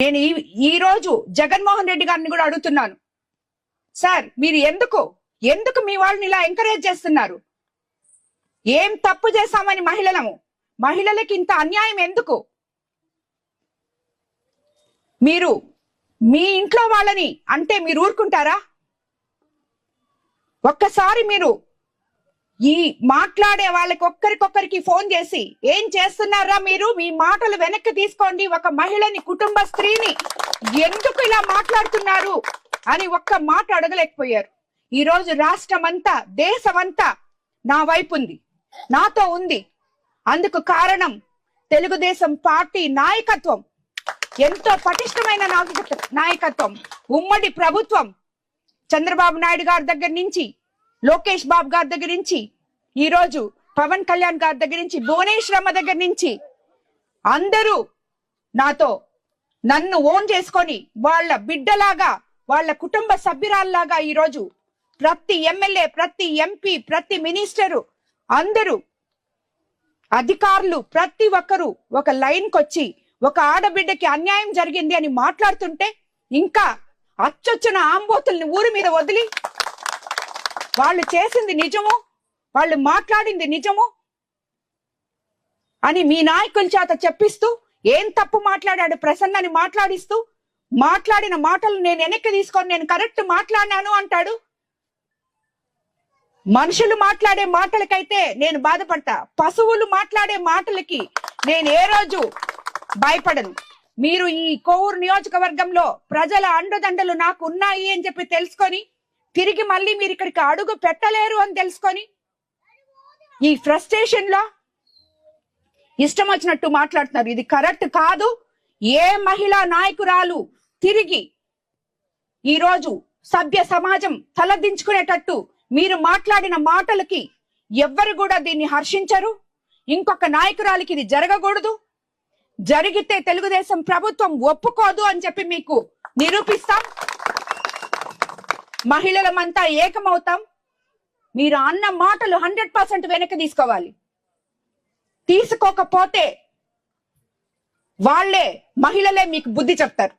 నేను ఈ రోజు జగన్మోహన్ రెడ్డి గారిని కూడా అడుగుతున్నాను, సార్ మీరు ఎందుకు మీ వాళ్ళని ఇలా ఎంకరేజ్ చేస్తున్నారు? ఏం తప్పు చేశామని మహిళలకి ఇంత అన్యాయం ఎందుకు? మీరు మీ ఇంట్లో వాళ్ళని అంటే మీరు ఊరుకుంటారా? ఒక్కసారి మీరు ఈ మాట్లాడే వాళ్ళకి ఒక్కరికొక్కరికి ఫోన్ చేసి ఏం చేస్తున్నారా మీరు, మీ మాటలు వెనక్కి తీసుకోండి, ఒక మహిళని, కుటుంబ స్త్రీని ఎందుకు ఇలా మాట్లాడుతున్నారు అని ఒక్క మాట అడగలేకపోయారు. ఈ రోజు రాష్ట్రమంతా, దేశమంతా నా వైపు ఉంది, నాతో ఉంది. అందుకు కారణం తెలుగుదేశం పార్టీ నాయకత్వం, ఎంతో పటిష్టమైన నాయకత్వం, ఉమ్మడి ప్రభుత్వం. చంద్రబాబు నాయుడు గారి దగ్గర నుంచి, లోకేష్ బాబు గారి దగ్గర నుంచి, ఈ రోజు పవన్ కళ్యాణ్ గారి దగ్గర నుంచి, భువనేశ్వరమ్మ దగ్గర నుంచి అందరూ నన్ను ఓన్ చేసుకొని వాళ్ళ బిడ్డలాగా, వాళ్ళ కుటుంబ సభ్యురాల్లాగా ఈ రోజు ప్రతి ఎమ్మెల్యే, ప్రతి ఎంపీ, ప్రతి మినిస్టరు, అందరూ అధికారులు ప్రతి ఒక్కరూ ఒక లైన్ కొచ్చి ఒక ఆడబిడ్డకి అన్యాయం జరిగింది అని మాట్లాడుతుంటే ఇంకా అచ్చొచ్చిన ఆంబోతుల్ని ఊరి మీద వదిలి వాళ్ళు చేసింది నిజము, వాళ్ళు మాట్లాడింది నిజము అని మీ నాయకుల చేత చెప్పిస్తూ, ఏం తప్పు మాట్లాడాడు ప్రసన్నని మాట్లాడిస్తూ, మాట్లాడిన మాటలు నేను వెనక్కి తీసుకొని నేను కరెక్ట్ మాట్లాడినాను అంటాడు. మనుషులు మాట్లాడే మాటలకైతే నేను బాధపడతా, పశువులు మాట్లాడే మాటలకి నేను ఏ రోజు భయపడను. మీరు ఈ కోవూరు నియోజకవర్గంలో ప్రజల అండదండలు నాకు ఉన్నాయి అని చెప్పి తెలుసుకొని, తిరిగి మళ్ళీ మీరు ఇక్కడికి అడుగు పెట్టలేరు అని తెలుసుకొని, ఈ ఫ్రస్ట్రేషన్ లో ఇష్టం వచ్చినట్టు మాట్లాడుతున్నారు. ఇది కరెక్ట్ కాదు. ఏ మహిళా నాయకురాలు తిరిగి ఈరోజు సభ్య సమాజం తలదించుకునేటట్టు మీరు మాట్లాడిన మాటలకి ఎవ్వరు కూడా దీన్ని హర్షించరు. ఇంకొక నాయకురాలికి ఇది జరగకూడదు. జరిగితే తెలుగుదేశం ప్రభుత్వం ఒప్పుకోదు అని చెప్పి మీకు నిరూపిస్తాం. మహిళలమంతా ఏకమవుతాం. మీరు అన్న మాటలు 100% వెనక్కి తీసుకోవాలి. తీసుకోకపోతే మహిళలే మీకు బుద్ధి చెప్తారు.